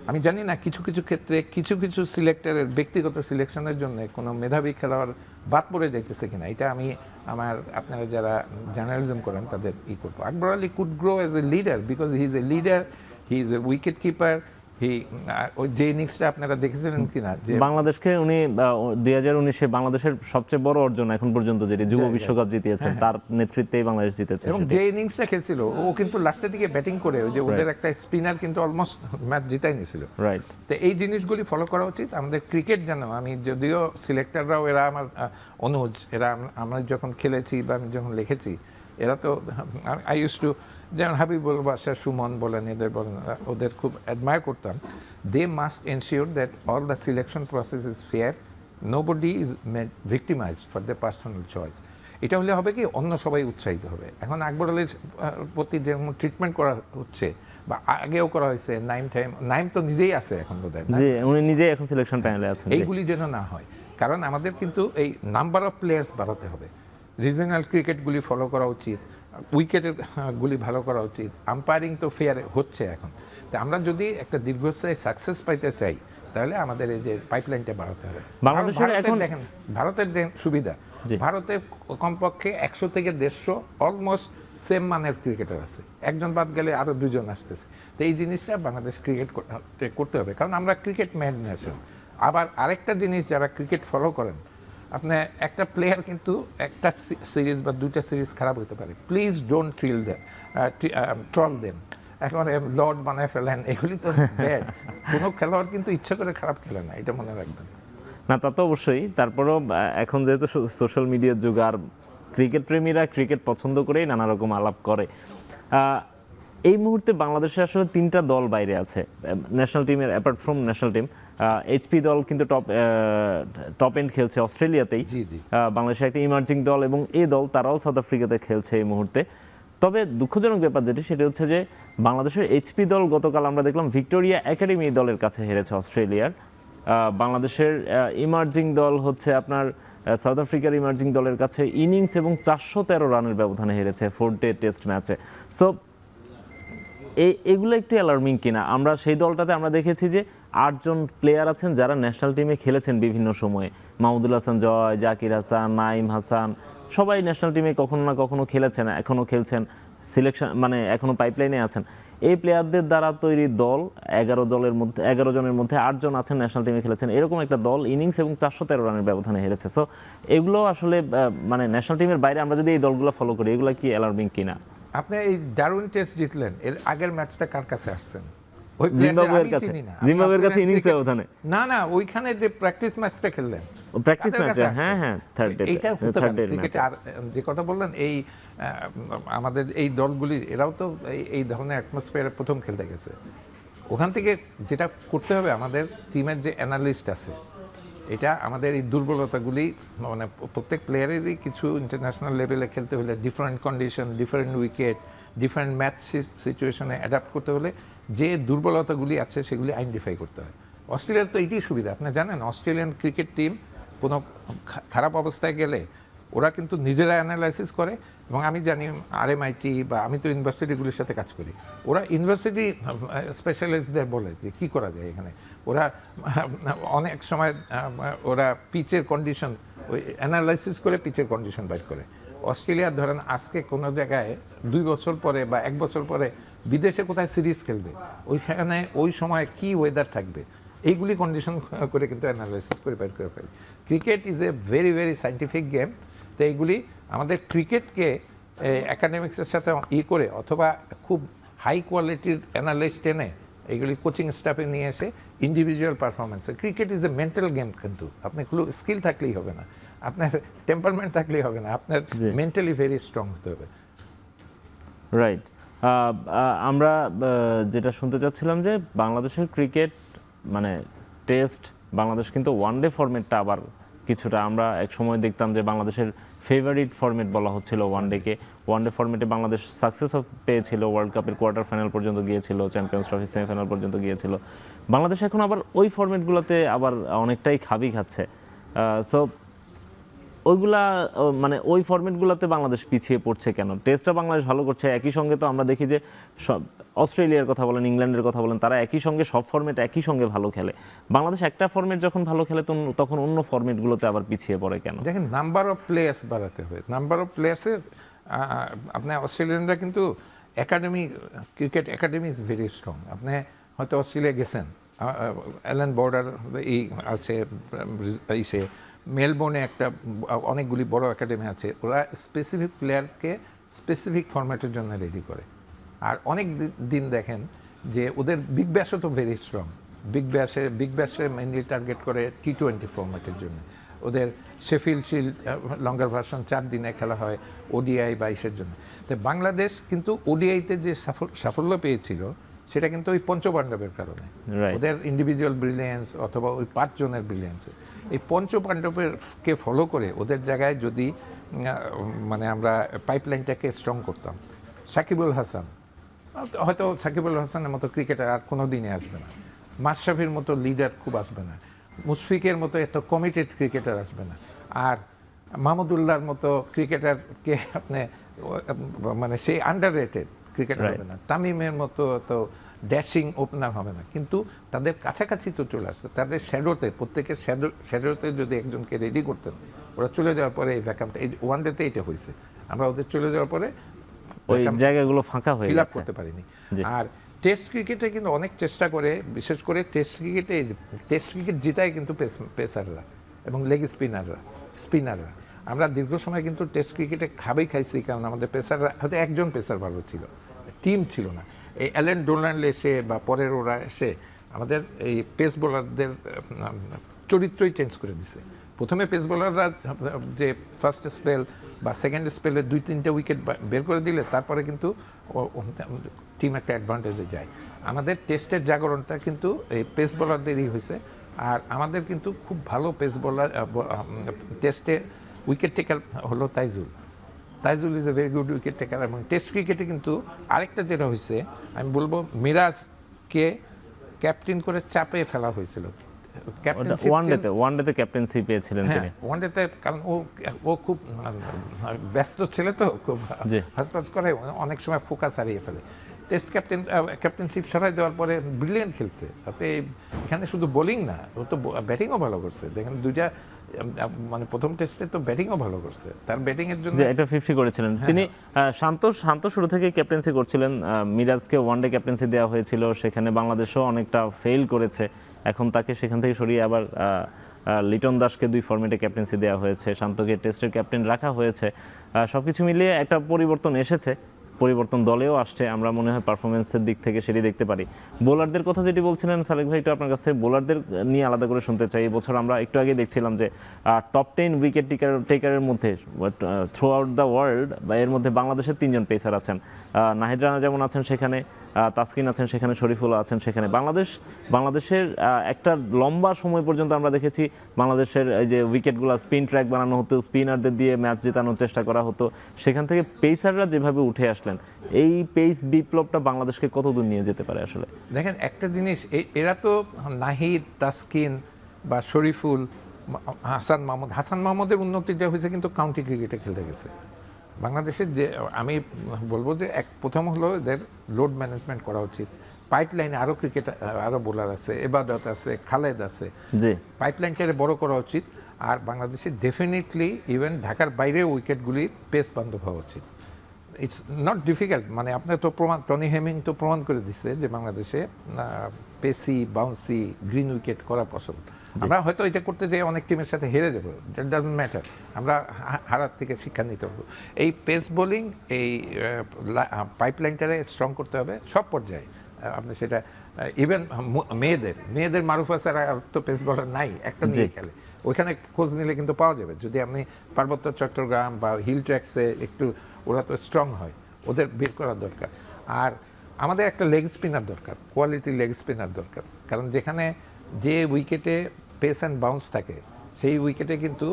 B: আমি জানি না কিছু কিছু ক্ষেত্রে কিছু কিছু সিলেক্টরের ব্যক্তিগত সিলেকশনের জন্য কোনো মেধাবী খেলোয়াড় বাদ পড়ে যাইতেছে কিনা, এটা আমি আপনারা যারা জার্নালিজম করেন তাদের করবো। Akbar Ali could grow as a leader, because he is a leader, he is a wicket keeper. ওই যে ইনিংসটা আপনারা দেখেছিলেন কিনা, যে
A: বাংলাদেশকে উনি 2019-এ বাংলাদেশের সবচেয়ে বড় অর্জন এখন পর্যন্ত যেটি যুব বিশ্বকাপ জিতিয়েছেন, তার নেতৃত্বেই বাংলাদেশ জিতেছে।
B: এবং যে ইনিংসটা খেলছিল ও কিন্তু লাস্টের দিকে ব্যাটিং করে, ওই যে ওদের একটা স্পিনার কিন্তু অলমোস্ট ম্যাচ জিতাই নিয়েছিল।
A: রাইট।
B: তো এই জিনিসগুলি ফলো করা উচিত আমাদের। ক্রিকেট যেন, আমি যদিও সিলেক্টররাও এরা আমার অনুজ, এরা আমরা যখন খেলেছি বা আমি যখন লিখেছি, এরা তো আই ইউজ টু, যেমন হাবিবুল বাদশা, সুমন বলেন, এদের বলেন, ওদের খুব অ্যাডমায়ার করতাম। They must ensure that all the selection process is fair, nobody is made victimized for the personal choice. এটা হলে হবে কি, অন্য সবাই উৎসাহিত হবে। এখন আকবর আলীর প্রতি যেমন ট্রিটমেন্ট করা হচ্ছে বা আগেও করা হয়েছে, নাইম তো নিজেই আছে এখন বোধহয়,
A: উনি নিজেই এখন সিলেকশন প্যানেলে আছেন।
B: এইগুলি যেন না হয়, কারণ আমাদের কিন্তু এই নাম্বার অফ প্লেয়ার্স বাড়াতে হবে। রিজনাল ক্রিকেটগুলি ফলো করা উচিত, উইকেটের গুলি ভালো করা উচিত, আম্পায়ারিং তো ফেয়ার হচ্ছে এখন। তো আমরা যদি একটা দীর্ঘস্থায়ী সাকসেস পাইতে চাই, তাহলে আমাদের এই যে পাইপলাইনটা বাড়াতে হবে।
A: বাংলাদেশের এখন
B: দেখেন ভারতের যে সুবিধা, ভারতে কমপক্ষে 100 থেকে 150 অলমোস্ট সেম মানের ক্রিকেটার আছে, একজন বাদ গেলে আরও 2 জন আসতেছে। তো এই জিনিসটা বাংলাদেশ ক্রিকেট করতে হবে, কারণ আমরা ক্রিকেট ম্যাড নেশন। আবার আরেকটা জিনিস, যারা ক্রিকেট ফলো করেন, আপনি একটা প্লেয়ার কিন্তু একটা সিরিজ বা 2টা সিরিজ খারাপ হতে পারে, প্লিজ ডোন্ট ট্রল দেম, এখন লর্ড বানায় ফেলেন, এগুলি তো ব্যাড। কোনো খেলোয়াড় কিন্তু ইচ্ছা করে খারাপ খেলে না, এটা মনে রাখবেন।
A: না, তা তো অবশ্যই। তারপরও এখন যেহেতু সোশ্যাল মিডিয়ার যুগ, আর ক্রিকেট প্রেমীরা ক্রিকেট পছন্দ করেই নানা রকম আলাপ করে। এই মুহূর্তে বাংলাদেশে আসলে 3টা দল বাইরে আছে ন্যাশনাল টিমের, apart from national team. HP দল কিন্তু টপ এন্ড খেলছে অস্ট্রেলিয়াতেই, বাংলাদেশের একটা ইমার্জিং দল, এবং এই দল তারাও সাউথ আফ্রিকাতে খেলছে এই মুহূর্তে। তবে দুঃখজনক ব্যাপার যেটি, সেটা হচ্ছে যে বাংলাদেশের এইচপি দল গতকাল আমরা দেখলাম ভিক্টোরিয়া একাডেমি দলের কাছে হেরেছে অস্ট্রেলিয়ার। বাংলাদেশের ইমার্জিং দল হচ্ছে আপনার সাউথ আফ্রিকার ইমার্জিং দলের কাছে ইনিংস এবং 413 রানের ব্যবধানে হেরেছে 4-ডে টেস্ট ম্যাচে। সো এগুলো একটু অ্যালার্মিং কিনা? আমরা সেই দলটাতে আমরা দেখেছি যে 8 জন প্লেয়ার আছেন যারা ন্যাশনাল টিমে খেলেছেন বিভিন্ন সময়ে, মাহমুদুল হাসান জয়, জাকির হাসান, নাইম হাসান, সবাই ন্যাশনাল টিমে কখনো না কখনো খেলেছেন, এখনও খেলছেন, সিলেকশন মানে এখনও পাইপলাইনে আছেন। এই প্লেয়ারদের দ্বারা তৈরি দল 11 জনের মধ্যে 8 জন আছেন ন্যাশনাল টিমে খেলেছেন, এরকম একটা দল ইনিংস এবং 413 রানের ব্যবধানে হেরেছে। সো এগুলো আসলে মানে ন্যাশনাল টিমের বাইরে আমরা যদি এই দলগুলো ফলো করি, এগুলো কি অ্যালার্মিং কিনা?
B: আপনি এই ডারউইন টেস্ট জিতলেন, এর আগের ম্যাচটা কার কাছে আসছেন? ওই প্লেয়ারদের
A: জিম্বাবুয়ের
B: আমি
A: কাছে,
B: চিনি না।
A: জিম্বাবুয়ের কাছে
B: অস্ট্রেলিয়ান
A: ইনিংসে
B: ক্রিকেট-
A: ওখানে
B: না ওইখানে যে প্র্যাকটিস ম্যাচটা খেললেন,
A: প্র্যাকটিস
B: কাদের
A: ম্যাচে,
B: কাছে আসছেন?
A: হ্যাঁ থার্ড ডে,
B: এইটা হতে
A: থার্ড
B: পারে
A: ডে
B: ক্রিকেটে। আর যে কথা বললেন এই আমাদের এই দলগুলি এরাও তো এই ধরনের অ্যাটমসফিয়ারে প্রথম খেলতে গেছে। ওখান থেকে যেটা করতে হবে, আমাদের টিমের যে অ্যানালিস্ট আছে, এটা আমাদের এই দুর্বলতাগুলি, মানে প্রত্যেক প্লেয়ারেরই কিছু ইন্টারন্যাশনাল লেভেলে খেলতে হলে different condition, different wicket, different match সিচুয়েশনে অ্যাডাপ্ট করতে হলে যে দুর্বলতাগুলি আছে সেগুলি আইডেন্টিফাই করতে হয়। অস্ট্রেলিয়ার তো এইটাই সুবিধা। আপনি জানেন অস্ট্রেলিয়ান ক্রিকেট টিম কোনো খারাপ অবস্থায় গেলে ওরা কিন্তু নিজেরা অ্যানালাইসিস করে, এবং আমি জানি RMIT বা আমি তো ইউনিভার্সিটিগুলির সাথে কাজ করি, ওরা ইউনিভার্সিটি স্পেশালিস্টদের বলে যে কী করা যায় এখানে। ওরা অনেক সময় ওরা পিচের কন্ডিশন ওই অ্যানালাইসিস করে পিচের কন্ডিশন বাইর করে। অস্ট্রেলিয়া ধরেন আজকে কোনো জায়গায় 2 বছর পরে বা 1 বছর পরে বিদেশে কোথায় সিরিজ খেলবে, ওইখানে ওই সময় কি ওয়েদার থাকবে, এইগুলি কন্ডিশন করে কিন্তু অ্যানালাইসিস করে বের করে ফেলে। Cricket is a very very scientific game. তো এইগুলি আমাদের ক্রিকেটকে একাডেমিক্সের সাথে করে অথবা খুব হাই কোয়ালিটির অ্যানালিস্ট এনে এইগুলি কোচিং স্টাফে নিয়ে এসে ইন্ডিভিজুয়াল পারফরমেন্সে। Cricket is a mental game, কিন্তু আপনি স্কিল থাকলেই হবে না, আপনার টেম্পারমেন্ট থাকলেই হবে না, আপনার মেন্টালি ভেরি স্ট্রং হতে হবে।
A: রাইট। আমরা যেটা শুনতে চাচ্ছিলাম যে বাংলাদেশের ক্রিকেট মানে টেস্ট, বাংলাদেশ কিন্তু ওয়ানডে ফরম্যাটটা আবার কিছুটা, আমরা এক সময় দেখতাম যে বাংলাদেশের ফেভারিট ফরম্যাট বলা হচ্ছিল ওয়ানডেকে। ওয়ানডে ফরম্যাটে বাংলাদেশ সাকসেস পেয়েছিল, ওয়ার্ল্ড কাপের কোয়ার্টার ফাইনাল পর্যন্ত গিয়েছিল, চ্যাম্পিয়ন্স ট্রফি সেমিফাইনাল পর্যন্ত গিয়েছিল। বাংলাদেশ এখন আবার ওই ফরম্যাটগুলোতে আবার অনেকটাই খাবি খাচ্ছে। সো ওইগুলা মানে ওই ফরম্যাটগুলোতে বাংলাদেশ পিছিয়ে পড়ছে কেন? টেস্টটা বাংলাদেশ ভালো করছে, একই সঙ্গে তো আমরা দেখি যে সব অস্ট্রেলিয়ার কথা বলেন, ইংল্যান্ডের কথা বলেন, তারা একই সঙ্গে সব ফরম্যাট একই সঙ্গে ভালো খেলে। বাংলাদেশ একটা ফরম্যাট যখন ভালো খেলে তখন অন্য ফরম্যাটগুলোতে আবার পিছিয়ে পড়ে কেন?
B: দেখেন, নাম্বার অফ প্লেয়ার্স বাড়াতে হবে। নাম্বার অফ প্লেয়ার্সের আপনার অস্ট্রেলিয়ানরা কিন্তু academy, cricket academy is very strong. আপনি হয়তো অস্ট্রেলিয়া গেছেন, অ্যালেন বর্ডার আছে, ইসে মেলবোর্নে একটা অনেকগুলি বড় একাডেমি আছে। ওরা স্পেসিফিক প্লেয়ারকে স্পেসিফিক ফরম্যাটের জন্য রেডি করে। আর অনেক দিন দেখেন যে ওদের বিগ ব্যাশও তো ভেরি স্ট্রং। বিগ ব্যাশে মেইনলি টার্গেট করে T20 ফরম্যাটের জন্য। ওদের শেফিল্ড শিল্ড লঙ্গার ভার্সন 4 দিনে খেলা হয়, ODI 22-এর জন্য। তো বাংলাদেশ কিন্তু ODI-তে যে সাফল্য পেয়েছিল সেটা কিন্তু ওই পঞ্চপাণ্ডবের কারণে, ওদের ইন্ডিভিজুয়াল ব্রিলিয়েন্স অথবা ওই 5 জনের ব্রিলিয়েন্সে। এই পঞ্চপাণ্ডবকে ফলো করে ওদের জায়গায় যদি মানে আমরা পাইপলাইনটাকে স্ট্রং করতাম, সাকিবুল হাসান, হয়তো সাকিবুল হাসানের মতো ক্রিকেটার আর কোনো দিনে আসবে না, মাশরাফির মতো লিডার খুব আসবে না, মুশফিকের মতো এত কমিটেড ক্রিকেটার আসবে না, আর মাহমুদুল্লাহর মতো ক্রিকেটারকে আপনি মানে সেই আন্ডার রেটেড ক্রিকেটার হবে না, তামিমের মতো তো ড্যাশিং ওপেনার হবে না, কিন্তু তাদের কাছাকাছি তো চলে আসছে। তাদের শ্যাডোতে, প্রত্যেকের শ্যাডোতে যদি একজনকে রেডি করতেন, ওরা চলে যাওয়ার পরে এই ভ্যাকামটা, এই ওয়ান ডেতে এটা হয়েছে, আমরা ওদের চলে যাওয়ার পরে
A: ওই জায়গাগুলো ফাঁকা হয়ে
B: ফিল আপ
A: গেছে,
B: করতে পারিনি। আর টেস্ট ক্রিকেটে কিন্তু অনেক চেষ্টা করে, বিশেষ করে টেস্ট ক্রিকেট জিতায় কিন্তু পেসাররা এবং লেগ স্পিনাররা। আমরা দীর্ঘ সময় কিন্তু টেস্ট ক্রিকেটে খাইছি, কারণ আমাদের পেসাররা, হয়তো একজন পেসার ভালো ছিল, টিম ছিল না। এই অ্যালেন ডোনাল্ড এসে বা পরের ওরা এসে আমাদের এই পেস বোলারদের চরিত্রই চেঞ্জ করে দিছে। প্রথমে পেস বোলাররা যে ফার্স্ট স্পেল বা সেকেন্ড স্পেলে 2-3টে উইকেট বের করে দিলে তারপরে কিন্তু টিম একটা অ্যাডভান্টেজে যায়। আমাদের টেস্টের জাগরণটা কিন্তু এই পেস বোলারদেরই হয়েছে। আর আমাদের কিন্তু খুব ভালো পেস বোলার টেস্টে উইকেট টেকার হলো Taijul is a very good wicket taker. এবং টেস্ট ক্রিকেটে কিন্তু আরেকটা যেটা হয়েছে, আমি বলবো মিরাজকে ক্যাপ্টেন করে চাপে ফেলা হয়েছিল।
A: ওয়ানডেতে ক্যাপ্টেন্সি পেয়েছিলেন তিনি।
B: ওয়ানডেতে, কারণ ও খুব ব্যস্ত ছেলে, তো খুব হাসপাস করে, অনেক সময় ফোকাস হারিয়ে ফেলে। টেস্ট ক্যাপ্টেনশিপ সরাই দেওয়ার পরে ব্রিলিয়েন্ট খেলছে। তাতে এখানে শুধু বোলিং না, ও তো ব্যাটিংও ভালো করছে। দেখেন দুইটা, মানে প্রথম টেস্টে তো ব্যাটিংও ভালো করছে, তার ব্যাটিং এর জন্য
A: একটা 50 করেছিলেন তিনি। শান্ত শুরু থেকে ক্যাপ্টেন্সি করছিলেন, মিরাজকে ওয়ানডে ক্যাপ্টেন্সি দেওয়া হয়েছিল, সেখানে বাংলাদেশও অনেকটা ফেল করেছে। এখন তাকে সেখান থেকে সরিয়ে আবার লিটন দাসকে 2 ফরম্যাটে ক্যাপ্টেন্সি দেওয়া হয়েছে, শান্তকে টেস্টের ক্যাপ্টেন রাখা হয়েছে। সবকিছু মিলিয়ে একটা পরিবর্তন এসেছে। পরিবর্তন দলেও আসছে, আমরা মনে হয় পারফরমেন্সের দিক থেকে সেটি দেখতে পারি। বোলারদের কথা যেটি বলছিলেন সালেক ভাই, একটু আপনার কাছ থেকে বোলারদের নিয়ে আলাদা করে শুনতে চাই। এই বছর আমরা একটু আগে দেখছিলাম যে টপ 10 উইকেট টেকারের মধ্যে থ্রু আউট দ্য ওয়ার্ল্ড বা এর মধ্যে বাংলাদেশের 3 জন পেসার আছেন। নাহিদ রানা যেমন আছেন সেখানে, তাসকিন আছেন সেখানে, শরীফুল আছেন সেখানে। বাংলাদেশের একটা লম্বা সময় পর্যন্ত আমরা দেখেছি বাংলাদেশের এই যে উইকেটগুলো স্পিন ট্র্যাক বানানো হতো, স্পিনারদের দিয়ে ম্যাচ জেতানোর চেষ্টা করা হতো, সেখান থেকে পেসাররা যেভাবে উঠে আসলেন, এই পেস বিপ্লবটা বাংলাদেশকে কতদূর নিয়ে যেতে পারে আসলে?
B: দেখেন একটা জিনিস, এরা তো নাহিদ, তাসকিন বা শরীফুল, হাসান মাহমুদের উন্নতিটা হয়েছে কিন্তু কাউন্টি ক্রিকেটে খেলতে গেছে। বাংলাদেশের যে আমি বলবো যে প্রথম হলো এদের লোড ম্যানেজমেন্ট করা উচিত। পাইপলাইনে আরও আরও বোলার আছে, এবাদত আছে, খালেদ আছে,
A: জি,
B: পাইপলাইনটারে বড় করা উচিত। আর বাংলাদেশের ডেফিনেটলি ইভেন ঢাকার বাইরে উইকেটগুলি পেস বান্ধব হওয়া উচিত। ইটস নট ডিফিকাল্ট, মানে আপনার তো টনি হেমিং তো প্রমাণ করে দিচ্ছে যে বাংলাদেশে পেসি, বাউন্সি, গ্রিন উইকেট করা পসিবল। আমরা হয়তো এটা করতে যাই অনেক টিমের সাথে হেরে যাবো, দ্যাট ডাজন্ট ম্যাটার। আমরা হারার থেকে শিক্ষা নিতে হবে। এই পেস বোলিং, এই পাইপলাইনটারে স্ট্রং করতে হবে সব পর্যায়ে। আপনি সেটা ইভেন মেয়েদের মারুফা ছাড়া তো পেস বলার নাই, একটা নিয়ে খেলে, ওইখানে খোঁজ নিলে কিন্তু পাওয়া যাবে। যদি আপনি পার্বত্য চট্টগ্রাম বা হিল ট্র্যাক্সে একটু, ওরা তো স্ট্রং হয়, ওদের বের করার দরকার। আর আমাদের একটা লেগ স্পিনার দরকার, কোয়ালিটি লেগ স্পিনার দরকার। কারণ যেখানে যে উইকেটে পেস অ্যান্ড বাউন্স থাকে, সেই উইকেটে কিন্তু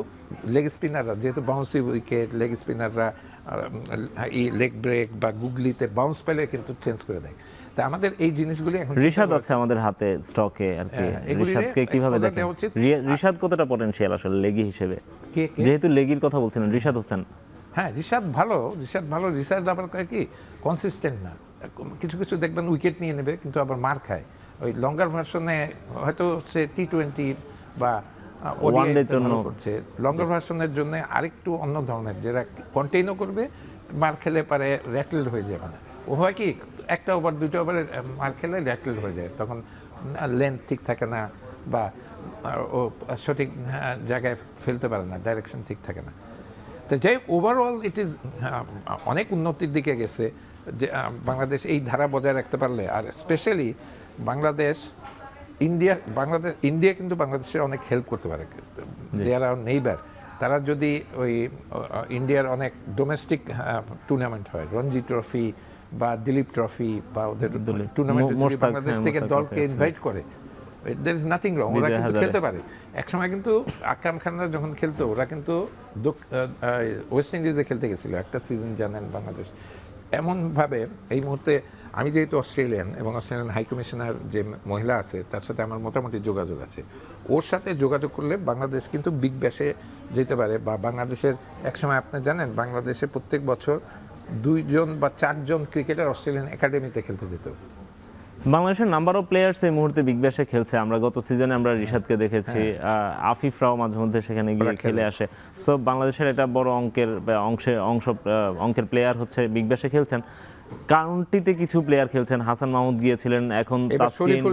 B: লেগ স্পিনাররা, যেহেতু বাউন্সি উইকেট, লেগ স্পিনাররা এই লেগ ব্রেক বা গুগলিতে বাউন্স পেলে কিন্তু চেঞ্জ করে দেয়। তা আমাদের এই জিনিসগুলি এখন
A: রিশাদ আছে আমাদের হাতে স্টকে আর কি, রিশাদকে কিভাবে দেখেন? রিশাদ কতটা পটেনশিয়াল আসলে লেগি হিসেবে, যেহেতু লেগির কথা বলছিলেন, রিশাদ হোসেন?
B: হ্যাঁ, রিশাদ ভালো। রিশাদ আবার কি কনসিস্টেন্ট না, কিছু কিছু দেখবেন উইকেট নিয়ে নেবে কিন্তু আবার মার খায়। ওই লঙ্গার ভার্সনে হয়তো সে T20 বা ওয়ানডের জন্য করছে, লঙ্গার ভার্সনের জন্য আরেকটু অন্য ধরনের, যেটা কন্টেইনও করবে, মার খেলে পারে র্যাটল হয়ে যাবে না। ও হয় কি একটা ওভার 2টা ওভারে মার খেলে র্যাটল হয়ে যায়, তখন লেন্থ ঠিক থাকে না বা ও সঠিক জায়গায় ফেলতে পারে না, ডাইরেকশন ঠিক থাকে না। তো যাই ওভারঅল ইট ইজ অনেক উন্নতির দিকে গেছে যে বাংলাদেশ এই ধারা বজায় রাখতে পারলে। আর স্পেশালি ইন্ডিয়া কিন্তু বাংলাদেশের অনেক হেল্প করতে পারে। দেয়ার আর নেইবার, তারা যদি ওই ইন্ডিয়ার অনেক ডোমেস্টিক টুর্নামেন্ট হয়, রঞ্জি ট্রফি বা দিলীপ ট্রফি বা ওদের টুর্নামেন্টে বাংলাদেশ থেকে দলকে ইনভাইট করে, there is nothing wrong, ওরা কিন্তু খেলতে পারে। একসময় কিন্তু আকরাম খানরা যখন খেলতো, ওরা কিন্তু ওয়েস্ট ইন্ডিজে খেলতে গেছিল একটা সিজন, জানেন বাংলাদেশ এমনভাবে। এই মুহূর্তে আমি যেহেতু অস্ট্রেলিয়ান এবং অস্ট্রেলিয়ান হাই কমিশনার যে মহিলা আছে, তার সাথে আমার মোটামুটি যোগাযোগ আছে। ওর সাথে যোগাযোগ করলে বাংলাদেশ কিন্তু বিগ ব্যাশে যেতে পারে। বা বাংলাদেশের একসময় আপনি জানেন, বাংলাদেশে প্রত্যেক বছর 2 বা 4 ক্রিকেটার অস্ট্রেলিয়ান একাডেমিতে খেলতে যেত।
A: বাংলাদেশের নাম্বার অফ প্লেয়ার্স এই মুহূর্তে বিগ ব্যাশে খেলছে। আমরা গত সিজনে আমরা রিশাদকে দেখেছি, আফিফরাও মাঝে মধ্যে সেখানে গিয়ে খেলে আসে। সো বাংলাদেশের এটা বড় অঙ্কের প্লেয়ার হচ্ছে বিগ ব্যাশে খেলছেন। কাউন্টিতে কিছু প্লেয়ার খেলছেন, হাসান মাহমুদ গিয়েছিলেন, এখন তাসকিন,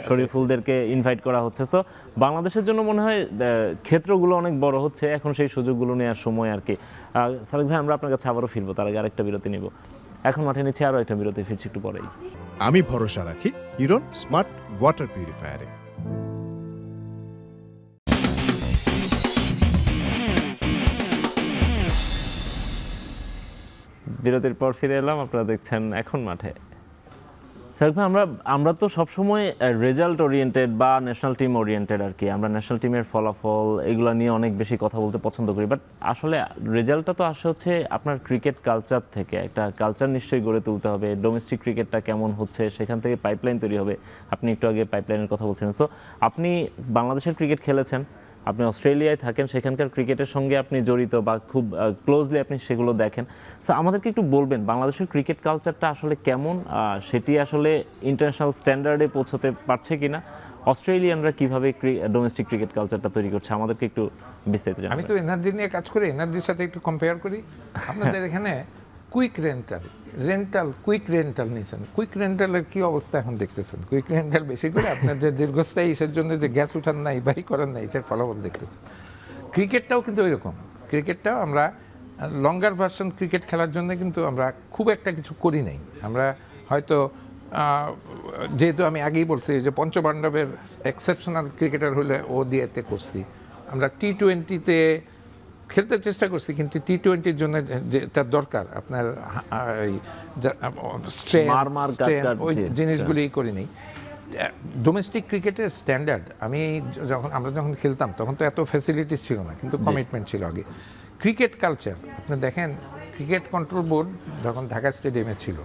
A: শরীফুলদেরকে ইনভাইট করা হচ্ছে। সো বাংলাদেশের জন্য মনে হয় ক্ষেত্রগুলো অনেক বড় হচ্ছে, এখন সেই সুযোগগুলো নেওয়ার সময় আর কি। সালেক ভাই, আমরা আপনার কাছে আবারও ফিরবো, তার আগে আরেকটা বিরতি নিব। এখন মাঠে নিচ্ছে আরও একটা বিরতি, ফিরছি একটু পরেই।
C: আমি ভরসা রাখি হিরন স্মার্ট ওয়াটার পিউরিফায়ারে।
A: বিরতির পর ফিরে এলাম, আপনারা দেখছেন এখন মাঠে। সালেক ভাই, আমরা তো সবসময় রেজাল্ট ওরিয়েন্টেড বা ন্যাশনাল টিম ওরিয়েন্টেড আর কি, আমরা ন্যাশনাল টিমের ফলাফল এগুলো নিয়ে অনেক বেশি কথা বলতে পছন্দ করি। বাট আসলে রেজাল্টটা তো আসে হচ্ছে আপনার ক্রিকেট কালচার থেকে, একটা কালচার নিশ্চয়ই গড়ে তুলতে হবে। ডোমেস্টিক ক্রিকেটটা কেমন হচ্ছে, সেখান থেকে পাইপলাইন তৈরি হবে। আপনি একটু আগে পাইপলাইনের কথা বলছিলেন। সো আপনি বাংলাদেশের ক্রিকেট খেলেছেন, আপনি অস্ট্রেলিয়ায় থাকেন, সেখানকার ক্রিকেটের সঙ্গে আপনি জড়িত বা খুব ক্লোজলি আপনি সেগুলো দেখেন। সো আমাদেরকে একটু বলবেন বাংলাদেশের ক্রিকেট কালচারটা আসলে কেমন, সেটি আসলে ইন্টারন্যাশনাল স্ট্যান্ডার্ডে পৌঁছতে পারছে কিনা, অস্ট্রেলিয়ানরা কিভাবে ডোমেস্টিক ক্রিকেট কালচারটা তৈরি করছে, আমাদেরকে একটু বিস্তারিত জানাবেন।
B: আমি তো এনার্জি নিয়ে কাজ করি, এনার্জির সাথে একটু কম্পেয়ার করি। আপনাদের এখানে কুইক কুইক রেন্টাল নিয়েছেন, কুইক রেন্টালের কি অবস্থা এখন দেখতেছেন? কুইক রেন্টাল বেশি করে আপনার যে দীর্ঘস্থায়ী ইসের জন্য যে গ্যাস উঠান নাই, বাই করেন নাই, এটার ফলাফল দেখতেছেন। ক্রিকেটটাও কিন্তু ওইরকম। ক্রিকেটটাও আমরা লঙ্গার ভার্সন ক্রিকেট খেলার জন্য কিন্তু আমরা খুব একটা কিছু করি নাই। আমরা হয়তো যেহেতু আমি আগেই বলছি যে পঞ্চপাণ্ডবের এক্সেপশনাল ক্রিকেটার হলে ও দিয়েতে করছি, আমরা T20-তে খেলতে চেষ্টা করছি, কিন্তু T20-র জন্য যেটা দরকার আপনার ওই জিনিসগুলি করিনি। ডোমেস্টিক ক্রিকেটের স্ট্যান্ডার্ড আমরা যখন খেলতাম তখন তো এত ফ্যাসিলিটিস ছিল না, কিন্তু কমিটমেন্ট ছিল আগে। ক্রিকেট কালচার আপনি দেখেন, ক্রিকেট কন্ট্রোল বোর্ড যখন ঢাকা স্টেডিয়ামে ছিল,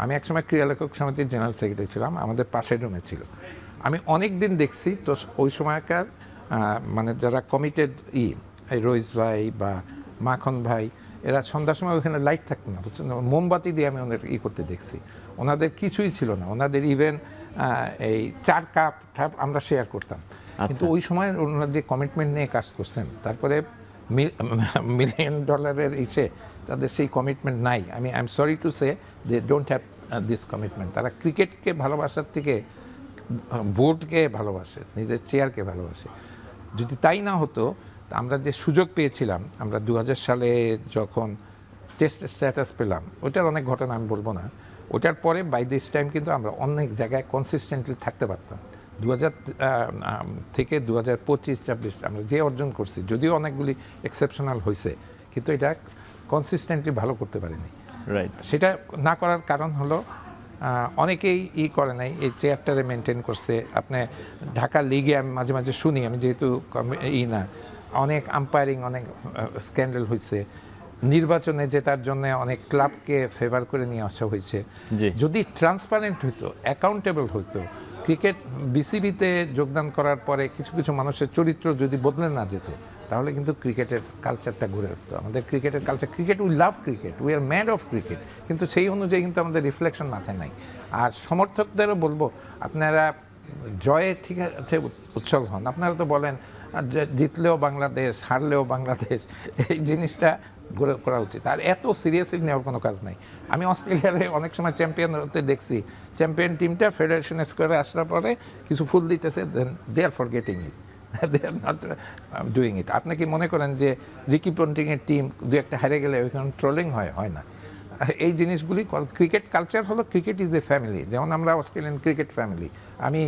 B: আমি একসময় ক্রীড়া লেখক সমিতির জেনারেল সেক্রেটারি ছিলাম, আমাদের পাশের রুমে ছিল। আমি অনেক দিন দেখছি তো ওই সময়কার মানে যারা কমিটেড এই রইস ভাই বা মাখন ভাই, এরা সন্ধ্যার সময় ওখানে লাইট থাকতো না, বুঝছেন, মোমবাতি দিয়ে আমি ওদের করতে দেখছি। ওনাদের কিছুই ছিল না, ওনাদের ইভেন এই 4 কাপ আমরা শেয়ার করতাম। কিন্তু ওই সময় ওনারা যে কমিটমেন্ট নিয়ে কাজ করছেন, তারপরে $1 মিলিয়ন এসে তাদের সেই কমিটমেন্ট নাই। I am sorry to say they don't have this commitment. তারা ক্রিকেটকে ভালোবাসার থেকে বোর্ডকে ভালোবাসে, নিজের চেয়ারকে ভালোবাসে। যদি তাই না হতো, আমরা যে সুযোগ পেয়েছিলাম, আমরা 2000 সালে যখন টেস্ট স্ট্যাটাস পেলাম, ওইটার অনেক ঘটনা আমি বলবো না, ওটার পরে বাই দিস টাইম কিন্তু আমরা অনেক জায়গায় কনসিস্টেন্টলি থাকতে পারতাম। 2000 থেকে 2025-26 আমরা যে অর্জন করছি, যদিও অনেকগুলি এক্সেপশনাল হয়েছে, কিন্তু এটা কনসিস্টেন্টলি ভালো করতে পারিনি।
A: রাইট।
B: সেটা না করার কারণ হলো অনেকেই করে নাই, এই চেয়ারটারে মেনটেন করছে। আপনি ঢাকা লিগে আমি মাঝে মাঝে শুনি, আমি যেহেতু না, অনেক আম্পায়ারিং, অনেক স্ক্যান্ডাল হয়েছে। নির্বাচনে জেতার জন্য অনেক ক্লাবকে ফেভার করে নিয়ে আসা হয়েছে। যদি ট্রান্সপারেন্ট হইতো, অ্যাকাউন্টেবল হইতো, ক্রিকেট বিসিবিতে যোগদান করার পরে কিছু কিছু মানুষের চরিত্র যদি বদলে না যেত, তাহলে কিন্তু ক্রিকেটের কালচারটা ঘুরে উঠতো। আমাদের ক্রিকেটের culture, cricket, we love cricket, we are mad of cricket, কিন্তু সেই অনুযায়ী কিন্তু আমাদের রিফ্লেকশন মাথায় নাই। আর সমর্থকদেরও বলবো, আপনারা জয়ে ঠিক আছে উৎসব হন, আপনারা তো বলেন জিতলেও বাংলাদেশ, হারলেও বাংলাদেশ, এই জিনিসটা করা উচিত। আর এত সিরিয়াসলি নেওয়ার কোনো কাজ নাই। আমি অস্ট্রেলিয়ারে অনেক সময় চ্যাম্পিয়ন হতে দেখছি, চ্যাম্পিয়ন টিমটা ফেডারেশন স্কোয়ারে আসার পরে কিছু ফুল দিতেছে, then they are forgetting it, they are not doing it. আপনি কি মনে করেন যে রিকি পন্টিংয়ের টিম 2-1 হারে গেলে ওইখানে ট্রোলিং হয় না? এই জিনিসগুলি ক্রিকেট কালচার হলো, ক্রিকেট ইজ এ ফ্যামিলি। যেমন আমরা অস্ট্রেলিয়ান ক্রিকেট ফ্যামিলি, আমি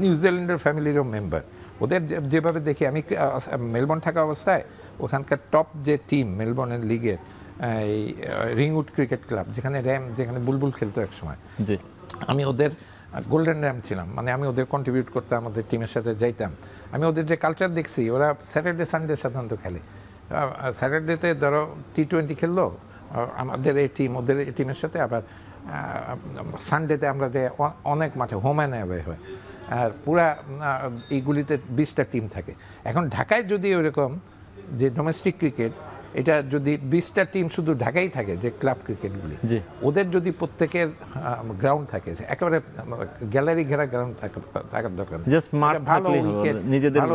B: নিউজিল্যান্ডের ফ্যামিলিরও মেম্বার। ওদের যেভাবে দেখি, আমি মেলবোর্ন থাকা অবস্থায় ওখানকার টপ যে টিম মেলবোর্নের লিগের, এই রিংউড ক্রিকেট ক্লাব, যেখানে বুলবুল খেলতো এক সময়, আমি ওদের গোল্ডেন র্যাম ছিলাম। মানে আমি ওদের কন্ট্রিবিউট করতাম, ওদের টিমের সাথে যাইতাম। আমি ওদের যে কালচার দেখছি, ওরা স্যাটারডে সানডে সাধারণত খেলে। স্যাটারডেতে ধরো T20 খেললো আমাদের এই টিম, ওদের এই টিমের সাথে, আবার সানডেতে আমরা যে অনেক মাঠে হোম অ্যান্ড অ্যাওয়ে হয়, আর পুরা এইগুলিতে 20টা টিম থাকে। এখন ঢাকায় যদি ওইরকম যে ডোমেস্টিক ক্রিকেট, এটা যদি 20টা টিম শুধু ঢাকায় থাকে, যে ক্লাব ক্রিকেটগুলি, ওদের যদি প্রত্যেকের গ্রাউন্ড থাকে, একেবারে গ্যালারি ঘেরা গ্রাউন্ড থাকার দরকার, ভালো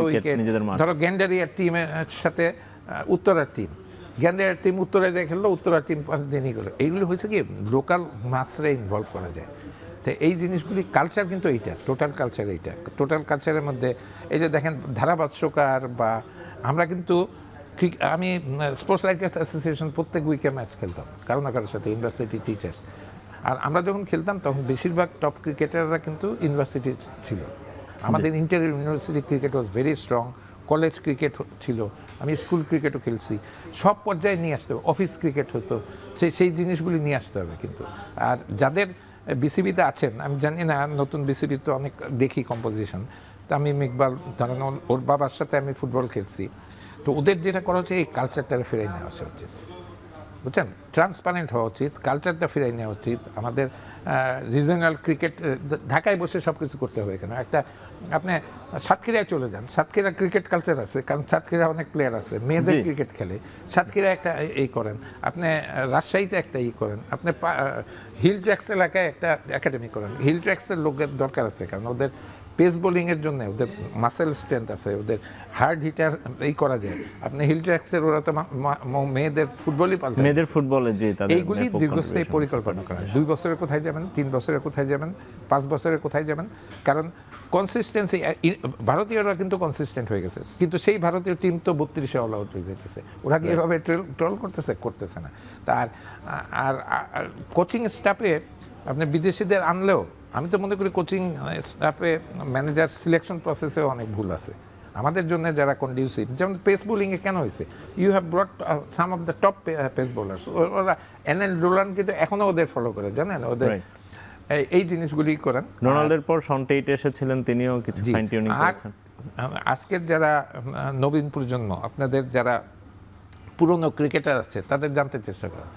B: উইকেট, ধরো গ্যান্ডারিয়ার টিমের সাথে উত্তরার টিম, গ্যান্ডারিয়ার টিম উত্তরে যায় খেললো, উত্তরার টিম 5 দিনই করলো। এইগুলো হয়েছে কি, লোকাল মাসরে ইনভলভ করা যায়। তো এই জিনিসগুলি কালচার কিন্তু এইটা, টোটাল কালচার এইটা। টোটাল কালচারের মধ্যে এই যে দেখেন ধারাভাষ্যকার, বা আমরা কিন্তু আমি স্পোর্টস রাইটার্স অ্যাসোসিয়েশন প্রত্যেক উইকে ম্যাচ খেলতাম কারো না কারোর সাথে, ইউনিভার্সিটি টিচার্স। আর আমরা যখন খেলতাম তখন বেশিরভাগ টপ ক্রিকেটাররা কিন্তু ইউনিভার্সিটি ছিল। আমাদের inter university cricket was very strong, college cricket ছিল, আমি স্কুল ক্রিকেটও খেলছি। সব পর্যায়ে নিয়ে আসতে হবে, অফিস ক্রিকেট হতো, সেই জিনিসগুলি নিয়ে আসতে হবে কিন্তু। আর যাদের বিসিবিতে আছেন, আমি জানি না, নতুন বিসিবি তো অনেক দেখি কম্পোজিশন, তামিম ইকবাল, ধরেন ওর বাবার সাথে আমি ফুটবল খেলছি, তো ওদের যেটা করা হচ্ছে, এই কালচারটা ফিরিয়ে নেওয়া উচিত, বুঝছেন, ট্রান্সপারেন্ট হওয়া উচিত, কালচারটা ফিরিয়ে নেওয়া উচিত। আমাদের রিজনাল ক্রিকেট ঢাকায় বসে সব কিছু করতে হবে কেন? একটা আপনি সাতক্ষীরায় চলে যান, সাতক্ষীরা ক্রিকেট কালচার আছে, কারণ সাতক্ষীরা অনেক প্লেয়ার আছে, মেয়েদের ক্রিকেট খেলে, সাতক্ষীরা একটা এই করেন, আপনি রাজশাহীতে একটা করেন, আপনি হিল ট্র্যাক্স এলাকায় একটা একাডেমি করেন। হিল ট্র্যাক্সের লোকের দরকার আছে, কারণ ওদের পেস বোলিংয়ের জন্য ওদের মাসেল স্ট্রেংথ আছে, ওদের হার্ড হিটার এই করা যায়। আপনি হিল ট্র্যাক্সের ওরা তো মেয়েদের ফুটবলই পাল্টে,
A: মেয়েদের ফুটবলে যে তাদের
B: এইগুলি দীর্ঘস্থায়ী পরিকল্পনা করা। 2 বছরে কোথায় যাবেন, 3 বছরে কোথায় যাবেন, 5 বছরে কোথায় যাবেন, কারণ কনসিস্টেন্সি। ভারতীয়রা কিন্তু কনসিস্টেন্ট হয়ে গেছে, কিন্তু সেই ভারতীয় টিম তো 32-এ অল আউট হয়ে যেতেছে। ওরা কি এভাবে ট্রল করতেছে না। তার আর কোচিং স্টাফে আপনি বিদেশিদের আনলেও আমি তো মনে করি কোচিং স্টাফে ম্যানেজার সিলেকশন প্রসেসেও অনেক ভুল আছে। আমাদের জন্য যারা কন্ডিউসিভ, যেমন পেস বোলিংয়ে কেন হয়েছে, you have brought some of the top pace bowlers. ওরা এনএল ডোলান কিন্তু এখনও ওদের ফলো করে, জানেন, ওদের এই জিনিসগুলি করেন।
A: রোনাল্ডোর পর শন টেইট এসেছিলেন, তিনিও কিছু ফাইন টিউনিং করেছেন।
B: আজকের যারা নবীন প্রজন্ম, আপনাদের যারা পুরনো ক্রিকেটার আছে, তাদের জানতে চেষ্টা করেন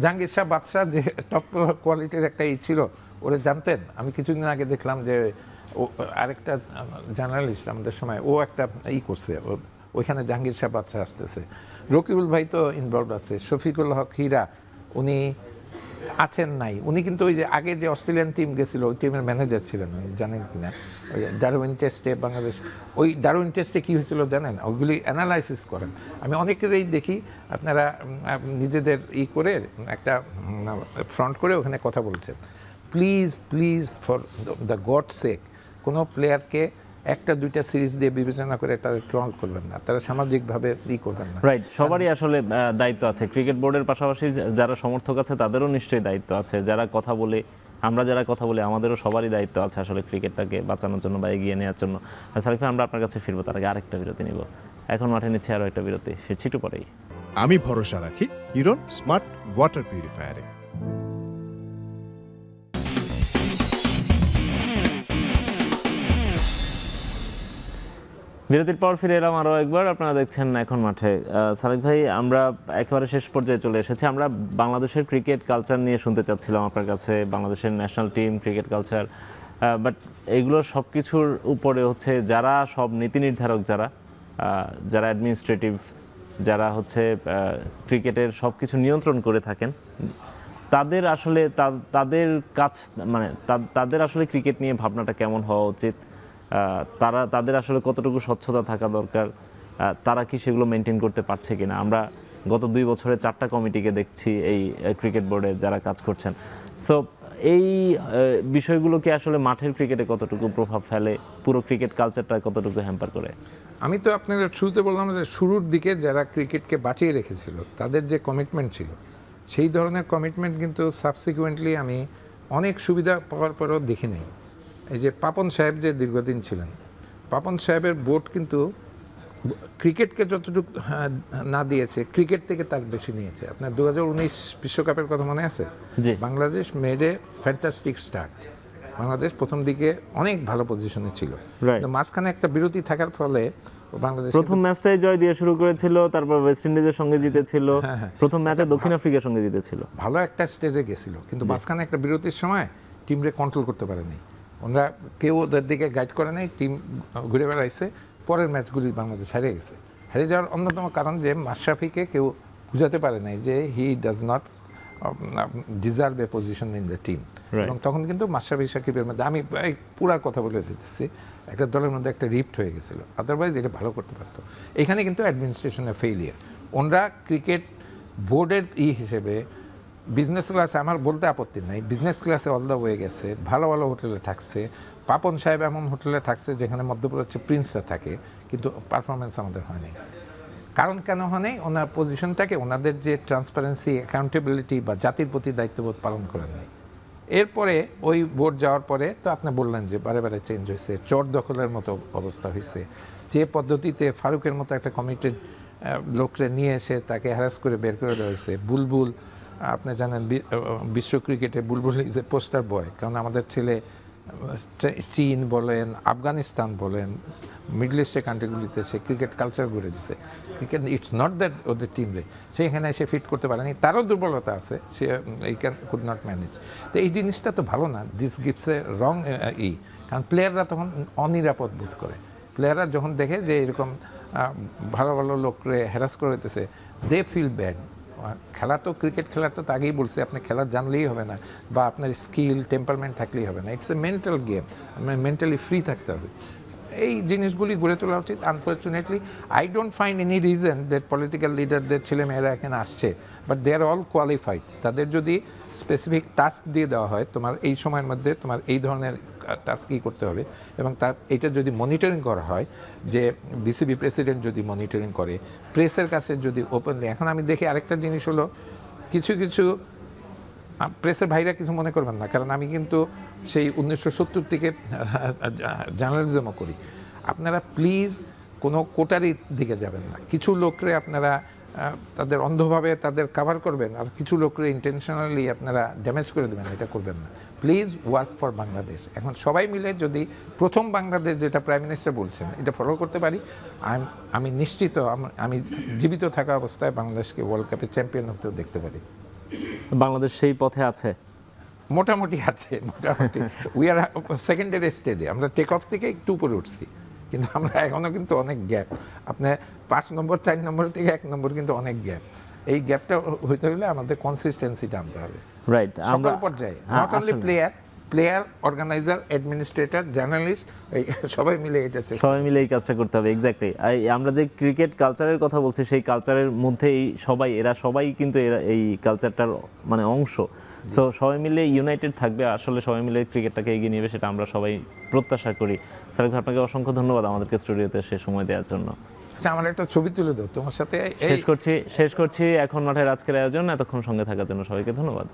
B: জাহাঙ্গীর শাহ বাদশাহ যে টপ কোয়ালিটির একটা ছিল, ওরা জানতেন? আমি কিছুদিন আগে দেখলাম যে আরেকটা জার্নালিস্ট আমাদের সময় ও একটা করছে, ওইখানে জাহাঙ্গীর শাহ বাদশাহ আসতেছে। রকিবুল ভাই তো ইনভলভ আছে, শফিকুল হক হীরা উনি আছেন নাই, উনি কিন্তু ওই যে আগে যে অস্ট্রেলিয়ান টিম গেছিল ওই টিমের ম্যানেজার ছিলেন, জানেন কিনা? ওই ডারউইন টেস্টে বাংলাদেশ, ওই ডারউইন টেস্টে কী হয়েছিল জানেন? ওইগুলি অ্যানালাইসিস করেন। আমি অনেকেরই দেখি আপনারা নিজেদের করে একটা ফ্রন্ট করে ওখানে কথা বলছেন। Please for the God sake কোনো প্লেয়ারকে 1-2টা সিরিজ দিয়ে বিবেচনা করে তাদের ট্রল করবেন না, তারা সামাজিকভাবে করবেন না।
A: রাইট, সবারই আসলে দায়িত্ব আছে। ক্রিকেট বোর্ডের পাশাপাশি যারা সমর্থক আছে তাদেরও নিশ্চয়ই দায়িত্ব আছে। যারা কথা বলে, আমরা যারা কথা বলি, আমাদেরও সবারই দায়িত্ব আছে আসলে ক্রিকেটটাকে বাঁচানোর জন্য বা এগিয়ে নেওয়ার জন্য। সাকিব ভাই, আমরা আপনার কাছে ফিরবো, তার আগে আরেকটা বিরতি নিব। এখন মাঠে নিচ্ছে আরও একটা বিরতি, সে ছিটু পরেই।
C: আমি ভরসা রাখি হিরন স্মার্ট ওয়াটার পিউরিফায়ারে।
A: বিরতির পর ফিরে এলাম আরও একবার। আপনারা দেখছেন এখন মাঠে। সাকিব ভাই, আমরা একেবারে শেষ পর্যায়ে চলে এসেছি। আমরা বাংলাদেশের ক্রিকেট কালচার নিয়ে শুনতে চাচ্ছিলাম আপনার কাছে, বাংলাদেশের national team, cricket culture. But এগুলো সব কিছুর উপরে হচ্ছে যারা সব নীতি নির্ধারক, যারা অ্যাডমিনিস্ট্রেটিভ, যারা হচ্ছে ক্রিকেটের সব কিছু নিয়ন্ত্রণ করে থাকেন, তাদের আসলে তাদের আসলে ক্রিকেট নিয়ে ভাবনাটা কেমন হওয়া উচিত? তাদের আসলে কতটুকু স্বচ্ছতা থাকা দরকার? তারা কি সেগুলো মেনটেন করতে পারছে কিনা? আমরা গত 2 বছরে 4টা কমিটিকে দেখছি এই ক্রিকেট বোর্ডে যারা কাজ করছেন। সো এই বিষয়গুলো কি আসলে মাঠের ক্রিকেটে কতটুকু প্রভাব ফেলে, পুরো ক্রিকেট কালচারটা কতটুকু হ্যাম্পার করে?
B: আমি তো আপনাদের শুরুতে বললাম যে শুরুর দিকে যারা ক্রিকেটকে বাঁচিয়ে রেখেছিল, তাদের যে কমিটমেন্ট ছিল, সেই ধরনের কমিটমেন্ট কিন্তু সাবসিকুয়েন্টলি আমি অনেক সুবিধা পাওয়ার পরেও দেখি নাই। এই যে পাপন সাহেব যে দীর্ঘদিন ছিলেন, পাপন সাহেবের বোর্ড কিন্তু ক্রিকেটকে যতটুকু না দিয়েছে, ক্রিকেট থেকে তার বেশি নিয়েছে। আপনার 2019 বিশ্বকাপের কথা মনে আছে? Bangladesh made a fantastic start. Bangladesh প্রথম দিকে অনেক ভালো পজিশনে ছিল, মাঝখানে একটা বিরতি থাকার ফলে বাংলাদেশ
A: প্রথম ম্যাচটাই জয় দিয়ে শুরু করেছিল, তারপর ওয়েস্ট ইন্ডিজের সঙ্গে জিতেছিল, প্রথম ম্যাচে দক্ষিণ আফ্রিকার সঙ্গে জিতেছিল,
B: ভালো একটা স্টেজে গেছিল, কিন্তু মাঝখানে একটা বিরতির সময় টিমরে কন্ট্রোল করতে পারেনি। ওনারা কেউ ওদের দিকে গাইড করে নাই, টিম ঘুরে বেড়াইছে। পরের ম্যাচগুলি বাংলাদেশ হারিয়ে গেছে। হারিয়ে যাওয়ার অন্যতম কারণ যে মাশরাফিকে কেউ বুঝাতে পারে নাই যে he does not deserve A position in the team. এবং তখন কিন্তু মাশরাফি সাকিবের মধ্যে, আমি পুরা কথা বলে দিতেছি, একটা দলের মধ্যে একটা রিফট হয়ে গেছিলো। আদারওয়াইজ এটা ভালো করতে পারতো। এখানে কিন্তু অ্যাডমিনিস্ট্রেশনের ফেইলিয়ার। ওনরা ক্রিকেট বোর্ডের হিসেবে বিজনেস ক্লাসে, আমার বলতে আপত্তি নাই, বিজনেস ক্লাসে অল দ্য ওয়ে গেছে, ভালো ভালো হোটেলে থাকছে। পাপন সাহেব এমন হোটেলে থাকছে যেখানে মধ্যপ্রাচ্যের প্রিন্সরা থাকে, কিন্তু পারফরমেন্স আমাদের হয়নি। কারণ কেন হয়নি? ওনার পজিশনটাকে, ওনাদের যে ট্রান্সপারেন্সি, অ্যাকাউন্টেবিলিটি বা জাতির প্রতি দায়িত্ববোধ পালন করেন নাই। এরপরে ওই বোর্ড যাওয়ার পরে তো আপনি বললেন যে বারে বারে চেঞ্জ হয়েছে, চোর দখলের মতো অবস্থা হয়েছে। যে পদ্ধতিতে ফারুকের মতো একটা কমিটেড লোকরে নিয়ে এসে তাকে হ্যারাস করে বের করে দেওয়া হয়েছে। বুলবুল, আপনি জানেন বিশ্ব ক্রিকেটে বুলবুল ইজ এ পোস্টার বয়, কারণ আমাদের ছেলে চীন বলেন, আফগানিস্তান বলেন, মিডল ইস্টের কান্ট্রিগুলিতে সে ক্রিকেট কালচার গড়ে দিচ্ছে। ক্রিকেট ইটস নট দ্যাট ওদের টিমরে সেখানে এসে ফিট করতে পারেনি, তারও দুর্বলতা আছে, সে কুড নট ম্যানেজ। তো এই জিনিসটা তো ভালো না, দিস গিভস এ রং কারণ প্লেয়াররা তখন অনিরাপদ বোধ করে। প্লেয়াররা যখন দেখে যে এরকম ভালো ভালো লোকরে হ্যারাস করে হইতেছে, দে ফিল ব্যাড। খেলা তো ক্রিকেট খেলা তো আগেই বলছি, আপনি খেলা জানলেই হবে না বা আপনার স্কিল টেম্পারমেন্ট থাকলেই হবে না, ইটস এ মেন্টাল গেম, আপনার মেন্টালি ফ্রি থাকতে হবে। এই জিনিসগুলি গড়ে তোলা উচিত। Unfortunately I don't find any reason that political লিডারদের ছেলেমেয়েরা এখানে আসছে, but they are all qualified. তাদের যদি স্পেসিফিক টাস্ক দিয়ে দেওয়া হয়, তোমার এই সময়ের মধ্যে তোমার এই ধরনের টাস্কই করতে হবে, এবং তার এটা যদি মনিটরিং করা হয়, যে বিসিবি প্রেসিডেন্ট যদি মনিটরিং করে, প্রেসের কাছে যদি ওপেনলি, এখন আমি দেখি আরেকটা জিনিস হলো কিছু কিছু প্রেসের ভাইরা কিছু মনে করবেন না, কারণ আমি কিন্তু সেই 1970 থেকে জার্নালিজমও করি। আপনারা প্লিজ কোনো কোটারির দিকে যাবেন না। কিছু লোকরে আপনারা তাদের অন্ধভাবে তাদের কাভার করবেন, আর কিছু লোকরে ইন্টেনশনালি আপনারা ড্যামেজ করে দেবেন, এটা করবেন না। Please work for Bangladesh. এখন সবাই মিলে যদি প্রথম বাংলাদেশ, যেটা প্রাইম মিনিস্টার বলছেন, এটা ফলো করতে পারি, আমি নিশ্চিত আমি জীবিত থাকা অবস্থায় বাংলাদেশকে ওয়ার্ল্ড কাপের চ্যাম্পিয়ন হতেও দেখতে পারি।
A: বাংলাদেশ সেই পথে আছে?
B: মোটামুটি আছে, মোটামুটি। উই আর সেকেন্ডারি স্টেজে, আমরা টেক অফ থেকে একটু উপরে উঠছি, কিন্তু আমরা এখনও কিন্তু অনেক গ্যাপ। আপনার 5 নম্বর 4 নম্বর থেকে 1 নম্বর কিন্তু অনেক গ্যাপ। এই গ্যাপটা হইতে হলে আমাদের কনসিস্টেন্সিটা আনতে হবে,
A: রাইট।
B: সকল পর্যায়ে, not only player, organizer, administrator, journalist, সবাই মিলে এটা
A: সবাই মিলে এই কাজটা করতে হবে। এক্স্যাক্টলি। আমরা যে ক্রিকেট কালচারের কথা বলছি, সেই কালচারের মধ্যে এরা সবাই কিন্তু এই কালচারটার মানে অংশ। সো সবাই মিলে ইউনাইটেড থাকবে, আসলে সবাই মিলে ক্রিকেটটাকে এগিয়ে নেবে, সেটা আমরা সবাই প্রত্যাশা করি। সালেক ভাই, আপনাকে অসংখ্য ধন্যবাদ আমাদেরকে স্টুডিওতে সে সময় দেওয়ার জন্য।
B: আমার একটা ছবি তুলে দাও তোমার সাথে।
A: শেষ করছি এখন মাঠের আজকের আয়োজন। এতক্ষণ সঙ্গে থাকার জন্য সবাইকে ধন্যবাদ।